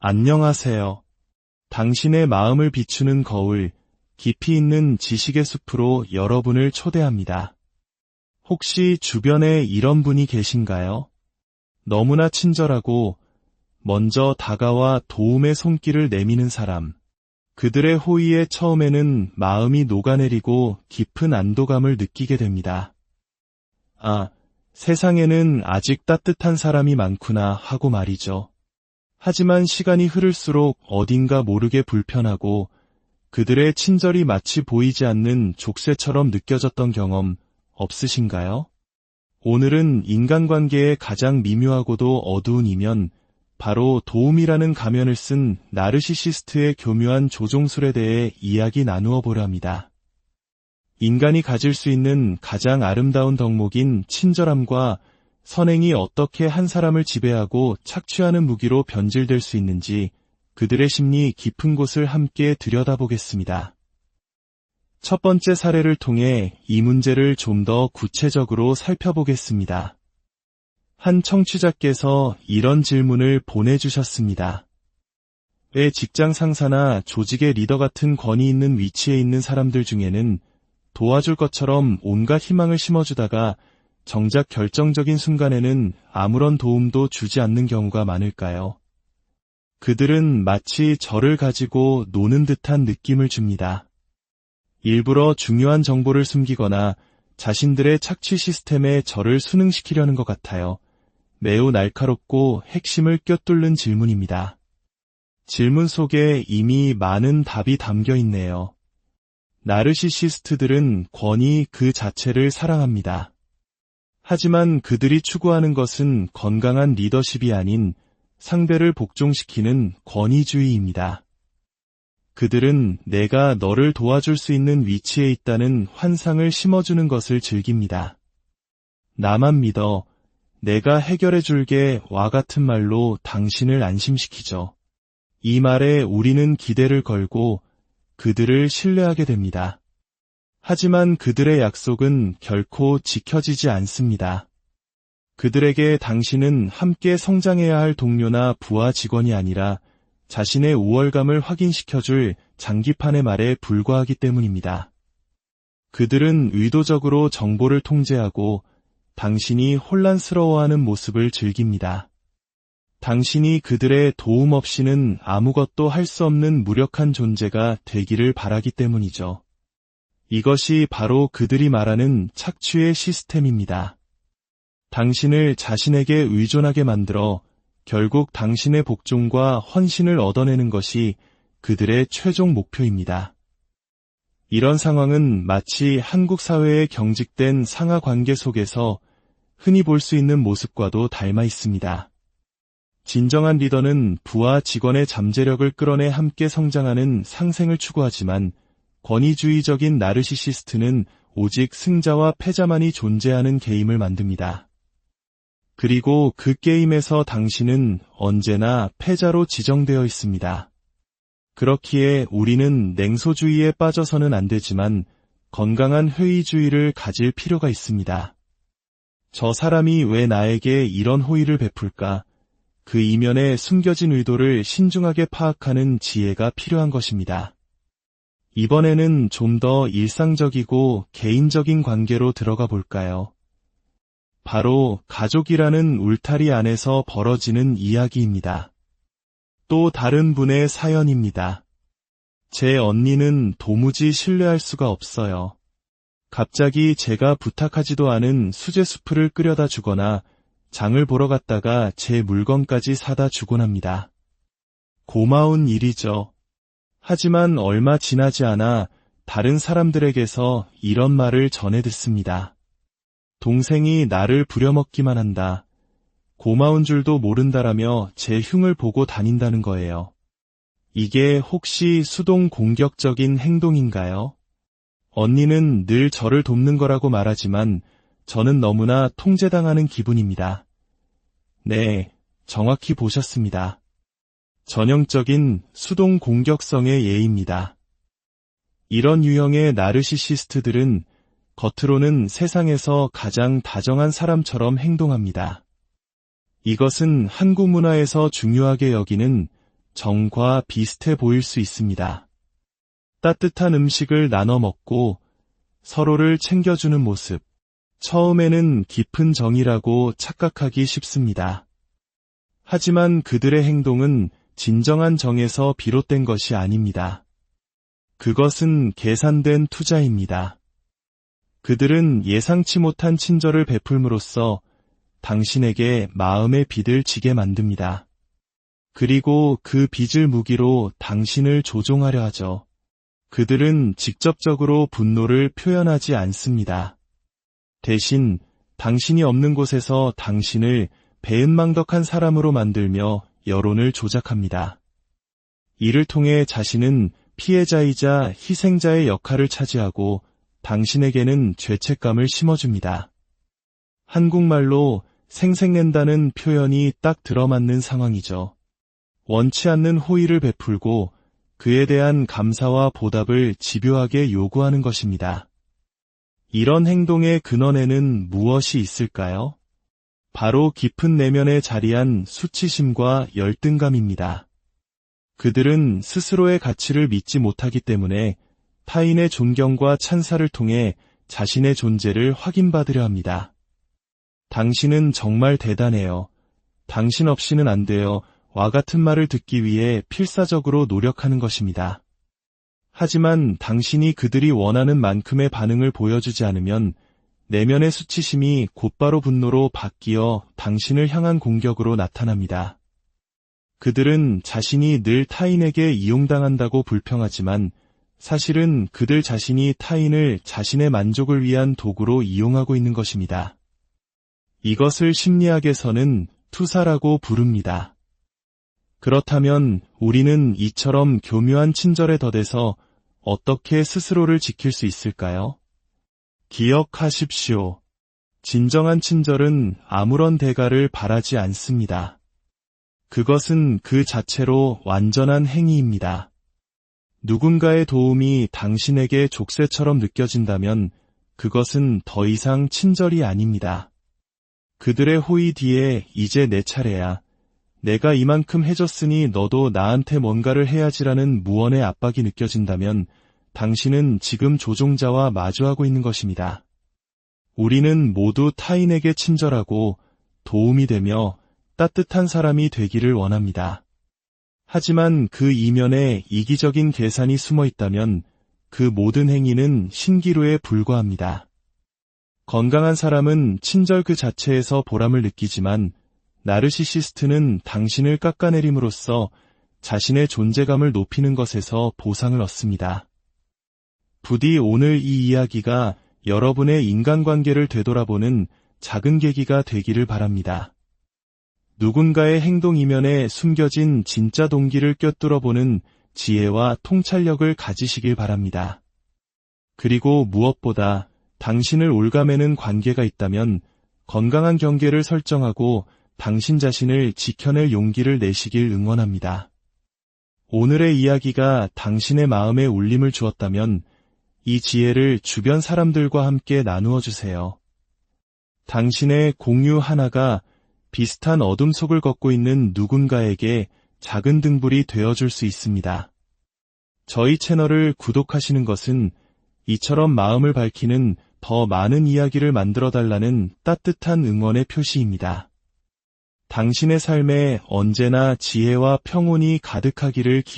안녕하세요. 당신의 마음을 비추는 거울, 깊이 있는 지식의 숲으로 여러분을 초대합니다. 혹시 주변에 이런 분이 계신가요? 너무나 친절하고 먼저 다가와 도움의 손길을 내미는 사람. 그들의 호의에 처음에는 마음이 녹아내리고 깊은 안도감을 느끼게 됩니다. 아, 세상에는 아직 따뜻한 사람이 많구나 하고 말이죠. 하지만 시간이 흐를수록 어딘가 모르게 불편하고 그들의 친절이 마치 보이지 않는 족쇄처럼 느껴졌던 경험 없으신가요? 오늘은 인간관계의 가장 미묘하고도 어두운 이면, 바로 도움이라는 가면을 쓴 나르시시스트의 교묘한 조종술에 대해 이야기 나누어 보려 합니다. 인간이 가질 수 있는 가장 아름다운 덕목인 친절함과 선행이 어떻게 한 사람을 지배하고 착취하는 무기로 변질될 수 있는지 그들의 심리 깊은 곳을 함께 들여다보겠습니다. 첫 번째 사례를 통해 이 문제를 좀 더 구체적으로 살펴보겠습니다. 한 청취자께서 이런 질문을 보내주셨습니다. 왜 직장 상사나 조직의 리더 같은 권위 있는 위치에 있는 사람들 중에는 도와줄 것처럼 온갖 희망을 심어주다가 정작 결정적인 순간에는 아무런 도움도 주지 않는 경우가 많을까요? 그들은 마치 저를 가지고 노는 듯한 느낌을 줍니다. 일부러 중요한 정보를 숨기거나 자신들의 착취 시스템에 저를 순응시키려는 것 같아요. 매우 날카롭고 핵심을 꿰뚫는 질문입니다. 질문 속에 이미 많은 답이 담겨 있네요. 나르시시스트들은 권위 그 자체를 사랑합니다. 하지만 그들이 추구하는 것은 건강한 리더십이 아닌 상대를 복종시키는 권위주의입니다. 그들은 내가 너를 도와줄 수 있는 위치에 있다는 환상을 심어주는 것을 즐깁니다. 나만 믿어, 내가 해결해줄게 와 같은 말로 당신을 안심시키죠. 이 말에 우리는 기대를 걸고 그들을 신뢰하게 됩니다. 하지만 그들의 약속은 결코 지켜지지 않습니다. 그들에게 당신은 함께 성장해야 할 동료나 부하 직원이 아니라 자신의 우월감을 확인시켜줄 장기판의 말에 불과하기 때문입니다. 그들은 의도적으로 정보를 통제하고 당신이 혼란스러워하는 모습을 즐깁니다. 당신이 그들의 도움 없이는 아무것도 할 수 없는 무력한 존재가 되기를 바라기 때문이죠. 이것이 바로 그들이 말하는 착취의 시스템입니다. 당신을 자신에게 의존하게 만들어 결국 당신의 복종과 헌신을 얻어내는 것이 그들의 최종 목표입니다. 이런 상황은 마치 한국 사회의 경직된 상하 관계 속에서 흔히 볼 수 있는 모습과도 닮아 있습니다. 진정한 리더는 부하 직원의 잠재력을 끌어내 함께 성장하는 상생을 추구하지만 권위주의적인 나르시시스트는 오직 승자와 패자만이 존재하는 게임을 만듭니다. 그리고 그 게임에서 당신은 언제나 패자로 지정되어 있습니다. 그렇기에 우리는 냉소주의에 빠져서는 안 되지만 건강한 회의주의를 가질 필요가 있습니다. 저 사람이 왜 나에게 이런 호의를 베풀까? 그 이면에 숨겨진 의도를 신중하게 파악하는 지혜가 필요한 것입니다. 이번에는 좀 더 일상적이고 개인적인 관계로 들어가 볼까요? 바로 가족이라는 울타리 안에서 벌어지는 이야기입니다. 또 다른 분의 사연입니다. 제 언니는 도무지 신뢰할 수가 없어요. 갑자기 제가 부탁하지도 않은 수제수프를 끓여다 주거나 장을 보러 갔다가 제 물건까지 사다 주곤 합니다. 고마운 일이죠. 하지만 얼마 지나지 않아 다른 사람들에게서 이런 말을 전해 듣습니다. 동생이 나를 부려먹기만 한다. 고마운 줄도 모른다라며 제 흉을 보고 다닌다는 거예요. 이게 혹시 수동 공격적인 행동인가요? 언니는 늘 저를 돕는 거라고 말하지만 저는 너무나 통제당하는 기분입니다. 네, 정확히 보셨습니다. 전형적인 수동 공격성의 예입니다. 이런 유형의 나르시시스트들은 겉으로는 세상에서 가장 다정한 사람처럼 행동합니다. 이것은 한국 문화에서 중요하게 여기는 정과 비슷해 보일 수 있습니다. 따뜻한 음식을 나눠 먹고 서로를 챙겨주는 모습. 처음에는 깊은 정이라고 착각하기 쉽습니다. 하지만 그들의 행동은 진정한 정에서 비롯된 것이 아닙니다. 그것은 계산된 투자입니다. 그들은 예상치 못한 친절을 베풀므로써 당신에게 마음의 빚을 지게 만듭니다. 그리고 그 빚을 무기로 당신을 조종하려 하죠. 그들은 직접적으로 분노를 표현하지 않습니다. 대신 당신이 없는 곳에서 당신을 배은망덕한 사람으로 만들며 여론을 조작합니다. 이를 통해 자신은 피해자이자 희생자의 역할을 차지하고 당신에게는 죄책감을 심어줍니다. 한국말로 생색낸다는 표현이 딱 들어맞는 상황이죠. 원치 않는 호의를 베풀고 그에 대한 감사와 보답을 집요하게 요구하는 것입니다. 이런 행동의 근원에는 무엇이 있을까요? 바로 깊은 내면에 자리한 수치심과 열등감입니다. 그들은 스스로의 가치를 믿지 못하기 때문에 타인의 존경과 찬사를 통해 자신의 존재를 확인받으려 합니다. 당신은 정말 대단해요. 당신 없이는 안 돼요. 와 같은 말을 듣기 위해 필사적으로 노력하는 것입니다. 하지만 당신이 그들이 원하는 만큼의 반응을 보여주지 않으면 내면의 수치심이 곧바로 분노로 바뀌어 당신을 향한 공격으로 나타납니다. 그들은 자신이 늘 타인에게 이용당한다고 불평하지만 사실은 그들 자신이 타인을 자신의 만족을 위한 도구로 이용하고 있는 것입니다. 이것을 심리학에서는 투사라고 부릅니다. 그렇다면 우리는 이처럼 교묘한 친절에 더돼서 어떻게 스스로를 지킬 수 있을까요? 기억하십시오. 진정한 친절은 아무런 대가를 바라지 않습니다. 그것은 그 자체로 완전한 행위입니다. 누군가의 도움이 당신에게 족쇄처럼 느껴진다면 그것은 더 이상 친절이 아닙니다. 그들의 호의 뒤에 이제 내 차례야. 내가 이만큼 해줬으니 너도 나한테 뭔가를 해야지라는 무언의 압박이 느껴진다면 당신은 지금 조종자와 마주하고 있는 것입니다. 우리는 모두 타인에게 친절하고 도움이 되며 따뜻한 사람이 되기를 원합니다. 하지만 그 이면에 이기적인 계산이 숨어 있다면 그 모든 행위는 신기루에 불과합니다. 건강한 사람은 친절 그 자체에서 보람을 느끼지만 나르시시스트는 당신을 깎아내림으로써 자신의 존재감을 높이는 것에서 보상을 얻습니다. 부디 오늘 이 이야기가 여러분의 인간관계를 되돌아보는 작은 계기가 되기를 바랍니다. 누군가의 행동 이면에 숨겨진 진짜 동기를 꿰뚫어보는 지혜와 통찰력을 가지시길 바랍니다. 그리고 무엇보다 당신을 올가매는 관계가 있다면 건강한 경계를 설정하고 당신 자신을 지켜낼 용기를 내시길 응원합니다. 오늘의 이야기가 당신의 마음에 울림을 주었다면 이 지혜를 주변 사람들과 함께 나누어 주세요. 당신의 공유 하나가 비슷한 어둠 속을 걷고 있는 누군가에게 작은 등불이 되어줄 수 있습니다. 저희 채널을 구독하시는 것은 이처럼 마음을 밝히는 더 많은 이야기를 만들어달라는 따뜻한 응원의 표시입니다. 당신의 삶에 언제나 지혜와 평온이 가득하기를